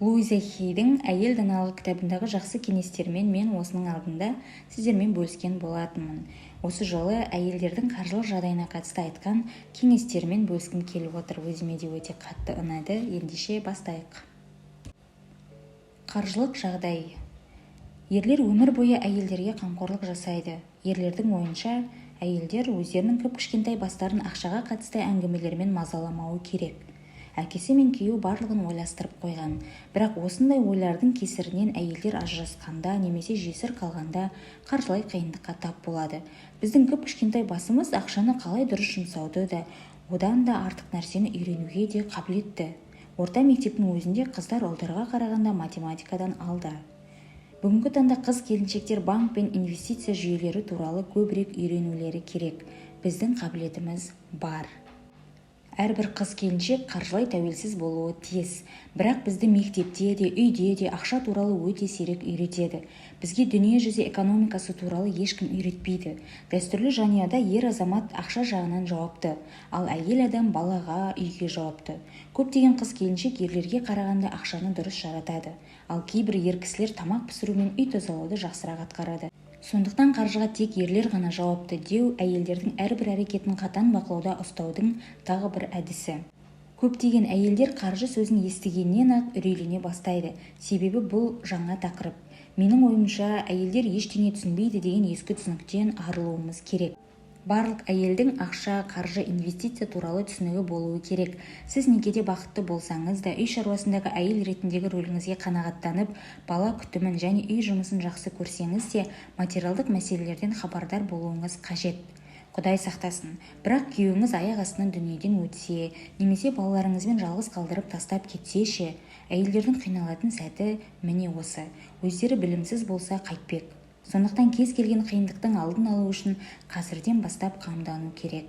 Луиза Хейдің әйел даналығы кітабындағы жақсы кеңестермен мен осының алдында сіздермен бөліскен болатынмын. Осы жолы әйелдердің қаржылық жағдайына қатысты айтқан кеңестермен бөліскім келіп отыр. Өзіме де өте қатты ұнады. Ендеше бастайық. Қаржылық жағдай. Ерлер өмір бойы әйелдерге қамқорлық жасайды. Ерлердің ойынша, әйелдер өздерінің кішкентай бастарын ақшаға қатысты әңгімелермен мазаламауы керек. Әкесі мен күйеуі барлығын ойластырып қойған. Бірақ осындай ойлардың кесірінен әйелдер ажырасқанда немесе жесір қалғанда қаржылай қиындыққа тап болады. Біздің кішкентай басымыз ақшаны қалай дұрыс жұмсауды да, одан да артық нәрсені үйренуге де қабілетті. Орта мектептің өзінде қыздар ұлдарға қарағанда математикадан алда. Бүгінгі таңда қыз-келіншектер банк пен инвестиция жүйелері туралы көбірек үйренулері керек. Біздің қабілетіміз бар. Әрбір қыз-келіншек қаржылай тәуелсіз болуы тиіс. Бірақ бізді мектепте де, үйде де ақша туралы өте сирек үйретеді. Бізге дүние жүзі экономикасы туралы ешкім үйретпейді. Дәстүрлі жанұяда ер азамат ақша жағынан жауапты, ал әйел адам балаға, үйге жауапты. Көптеген қыз-келіншек ерлерге қарағанда ақшаны дұрыс жаратады, ал кейбір ер кісілер тамақ пісіру мен үй тазалауды жақсырақ атқарады. Сондықтан қаржыға тек ерлер ғана жауапты деу әйелдердің әрбір әрекетін қатаң бақылауда ұстаудың тағы бір әдісі. Көптеген әйелдер қаржы сөзін естігеннен-ақ үрейлене бастайды. Себебі бұл жаңа тақырып. Менің ойымша, әйелдер ештеңе түсінбейді деген ескі түсініктен арылуымыз керек. Барлық әйелдің ақша, қаржы, инвестиция туралы түсінігі болуы керек. Сіз некеде бақытты болсаңыз да, үй шаруасындағы әйел ретіндегі рөліңізге қанағаттанып, бала күтімін және үй жұмысын жақсы көрсеңіз де, материалдық мәселелерден хабардар болуыңыз қажет. Құдай сақтасын. Бірақ күйеуіңіз аяқ астынан дүниеден өтсе, немесе балаларыңызбен жалғыз қалдырып тастап кетсе ше, әйелдердің қиналатын сәті міне осы. Өздері білімсіз болса қайтпек. Сондықтан кез келген қиындықтың алдын алу үшін қазірден бастап қамдану керек.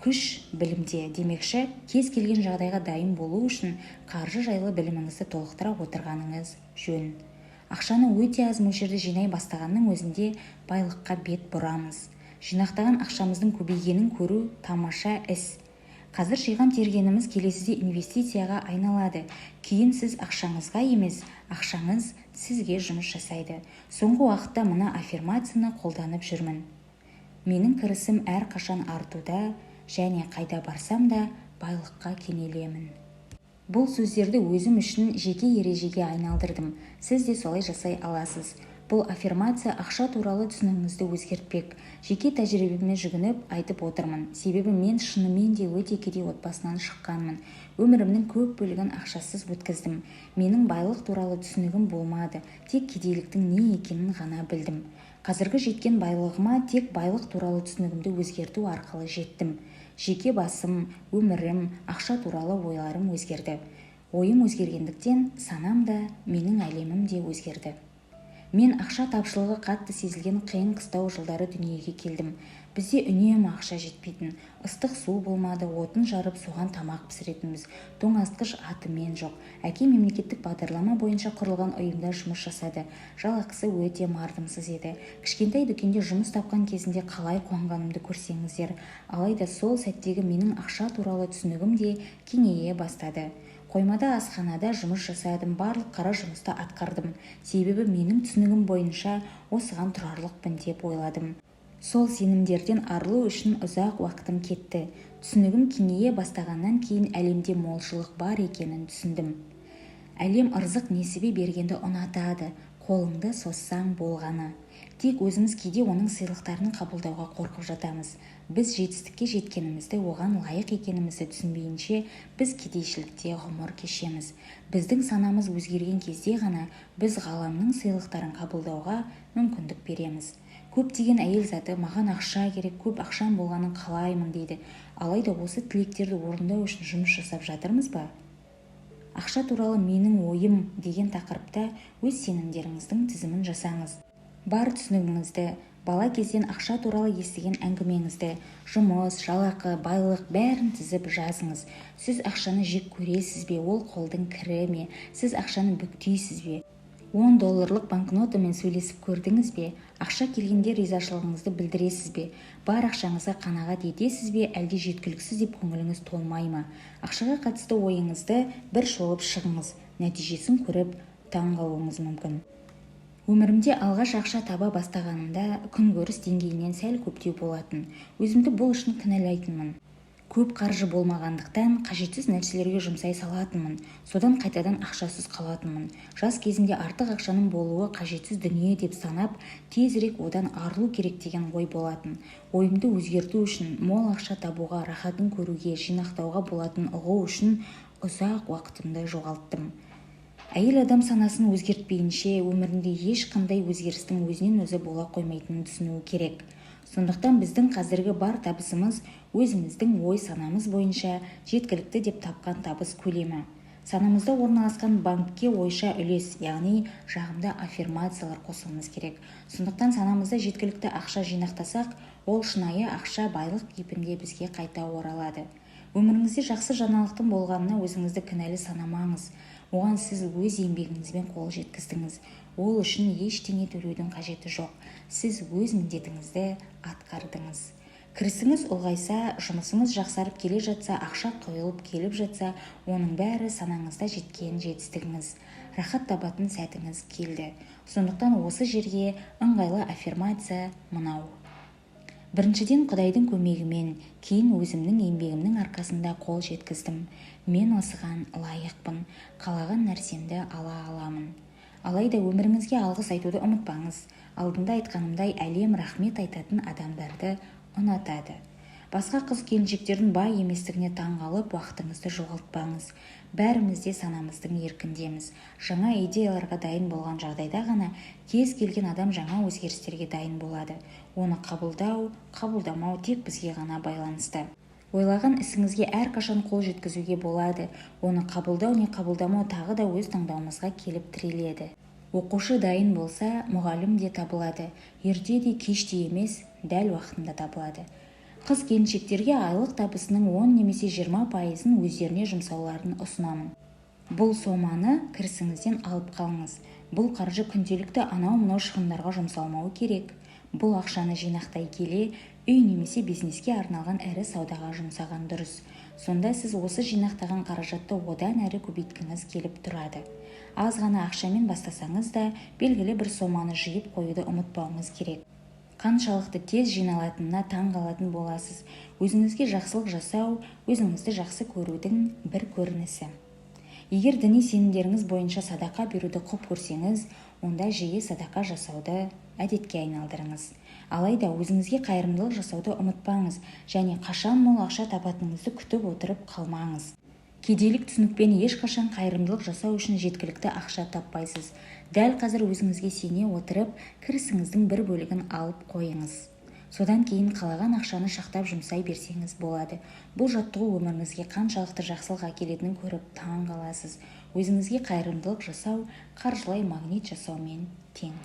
Күш білімде, демекші, кез келген жағдайға дайын болу үшін қаржы жайлы біліміңізді толықтыра отырғаныңыз жөн. Ақшаны өте аз мөлшерде жинай бастағанның өзінде байлыққа бет бұрамыз. Жинақтаған ақшамыздың көбейгенін көру тамаша іс. Қазір жиған тергеніміз келесіде инвестицияға айналады. Кейін сіз ақшаңызға емес, ақшаңыз сізге жұмыс жасайды. Соңғы уақытта мына аффирмацияны қолданып жүрмін. Менің кірісім әрқашан артуда және қайда барсам да байлыққа кенелемін. Бұл сөздерді өзім үшін жеке ережеге айналдырдым. Сіз де солай жасай аласыз. Бұл аффирмация ақша туралы түсінігіңізді өзгертпек. Жеке тәжірибеме жүгініп айтып отырмын. Себебі мен шынымен де өте кедей отбасынан шыққанмын. Өмірімнің көп бөлігін ақшасыз өткіздім. Менің байлық туралы түсінігім болмады. Тек кедейліктің не екенін ғана білдім. Қазіргі жеткен байлығыма тек байлық туралы түсінігімді өзгерту арқылы жеттім. Жеке басым, өмірім, ақша туралы ойларым өзгерді. Ойым өзгергендіктен санам да, менің әлемім де өзгерді. Мен ақша тапшылығы қатты сезілген қиын қыстау жылдары дүниеге келдім. Бізде үнемі ақша жетпейтін. Ыстық су болмады, отын жарып соған тамақ пісіретінбіз. Тоңазытқыш атымен жоқ. Әке мемлекеттік бағдарлама бойынша құрылған ұйымда жұмыс жасады. Жалақысы өте мардымсыз еді. Кішкентай дүкенде жұмыс тапқан кезінде қалай қуанғанымды көрсеңіздер. Алайда сол сәттегі менің ақша туралы түсінігім де кеңейе бастады. Қоймада асханада жұмыс жасадым, барлық қара жұмысты атқардым. Себебі менің түсінігім бойынша осыған тұрарлықпын деп ойладым. Сол сенімдерден арылу үшін ұзақ уақытым кетті. Түсінігім кеңейе бастағаннан кейін әлемде молшылық бар екенін түсіндім. Әлем ырзық несібе бергенді ұнатады, қолыңды соссаң болғаны. Тек өзіміз кейде оның сыйлықтарын қабылдауға қорқып жатамыз. Біз жетістікке жеткенімізді, оған лайық екенімізді түсінбейінше, біз кедейшілікте ғұмыр кешеміз. Біздің санамыз өзгерген кезде ғана біз ғаламның сыйлықтарын қабылдауға мүмкіндік береміз. Көптеген әйел заты маған ақша керек, көп ақшам болғанын қалаймын дейді. Алайда осы тілектерді орындау үшін жұмыс жасап жатырмыз ба? Ақша туралы менің ойым деген тақырыпта өз сенімдеріңіздің тізімін жасаңыз. Бар түсінігіңізді, бала кезден ақша туралы естіген әңгімеңізді, жұмыс, жалақы, байлық бәрін тізіп жазыңыз. Сіз ақшаны жек көресіз бе, ол қолдың кірі ме? Сіз ақшаны бүктейсіз бе? $10 банкнотамен сөйлесіп көрдіңіз бе? Ақша келгенде ризашылығыңызды білдіресіз бе? Бар ақшаңызға қанағат етесіз бе, әлде жеткіліксіз деп көңіліңіз толмай ма? Ақшаға қатысты ойыңызды бір шолып шығыңыз. нәтижесін көріп таң қалуыңыз мүмкін. Өмірімде алғаш ақша таба бастағанымда күнкөріс деңгейінен сәл көптеу болатын. Өзімді бұл үшін кінәлайтынмын. Көп қаржы болмағандықтан қажетсіз нәрселерге жұмсай салатынмын. Содан қайтадан ақшасыз қалатынмын. Жас кезінде артық ақшаның болуы қажетсіз дүние деп санап, тезірек одан арылу керек деген ой болатын. Ойымды өзгерту үшін, мол ақша табуға, рахатын көруге, жинақтауға болатын ұғу үшін ұзақ уақытымды жоғалттым. Әйел адам санасын өзгертпейінше өмірінде ешқандай өзгерістің өзінен өзі бола қоймайтынын түсінуі керек. Сондықтан біздің қазіргі бар табысымыз өзіміздің ой-санамыз бойынша жеткілікті деп тапқан табыс көлемі. Санамызда орналасқан банкке ойша үлес, яғни жағымды аффирмациялар қосуымыз керек. Сондықтан санамызда жеткілікті ақша жинақтасақ, ол шынайы ақша байлық кейпінде бізге қайта оралады. Өміріңізде жақсы жаңалықтың болғанына өзіңізді кінәлі санамаңыз. Оған сіз өз еңбегіңізбен қол жеткіздіңіз. Ол үшін ештеңе төлеудің қажеті жоқ. Сіз өз міндетіңізді атқардыңыз. Кірісіңіз ұлғайса, жұмысыңыз жақсарып келе жатса, ақша құйылып келіп жатса, оның бәрі санаңызда жеткен жетістігіңіз. Рахат табатын сәтіңіз келді. Сондықтан осы жерге ыңғайлы аффирмация мынау. Біріншіден, Құдайдың көмегімен, кейін өзімнің еңбегімнің арқасында қол жеткіздім. Мен осыған лайықпын, қалаған нәрсемді ала аламын. Алайда өміріңізге алғыс айтуды ұмытпаңыз. Алдында айтқанымдай, әлем рахмет айтатын адамдарды ұнатады. Басқа қыз-келіншектердің бай еместігіне таң қалып, уақытыңызды жоғалтпаңыз. Бәріміз де санамыздың еркіндеміз. Жаңа идеяларға дайын болған жағдайда ғана кез келген адам жаңа өзгерістерге дайын болады. Оны қабылдау, қабылдамау тек бізге ғана байланысты. Ойлаған ісіңізге әрқашан қол жеткізуге болады. Оны қабылдау не қабылдамау тағы да өз таңдауымызға келіп тіреледі. Оқушы дайын болса, мұғалім де табылады. Ерте де кеш те емес, дәл уақытында табылады. Қыз-келіншектерге айлық табысының 10 немесе 20%-ын өздеріне жұмсауларын ұсынамын. Бұл соманы кірісіңізден алып қалыңыз. Бұл қаржы күнделікті анау-мынау шығындарға жұмсалмауы керек. Бұл ақшаны жинақтай келе, үй немесе бизнеске арналған ірі саудаға жұмсаған дұрыс. Сонда сіз осы жинақтаған қаражатты одан әрі көбейткіңіз келіп тұрады. Аз ғана ақшамен бастасаңыз да, белгілі бір соманы жиып қоюды ұмытпауыңыз керек. Қаншалықты тез жиналатынына таң қалатын боласыз. Өзіңізге жақсылық жасау, өзіңізді жақсы көрудің бір көрінісі. Егер діни сенімдеріңіз бойынша садақа беруді құп көрсеңіз, онда жиі садақа жасауды әдетке айналдырыңыз. Алайда өзіңізге қайырымдылық жасауды ұмытпаңыз және қашан мол ақша табатыныңызды күтіп отырып қалмаңыз. Кедейлік түсінікпен ешқашан қайырымдылық жасау үшін жеткілікті ақша таппайсыз. Дәл қазір өзіңізге сене отырып, кірісіңіздің бір бөлігін алып қойыңыз. Содан кейін қалаған ақшаны шақтап жұмсай берсеңіз болады. Бұл жаттығу өміріңізге қаншалықты жақсылық әкелетінін көріп таң қаласыз. Өзіңізге қайырымдылық жасау қаржылай магнит жасаумен тең.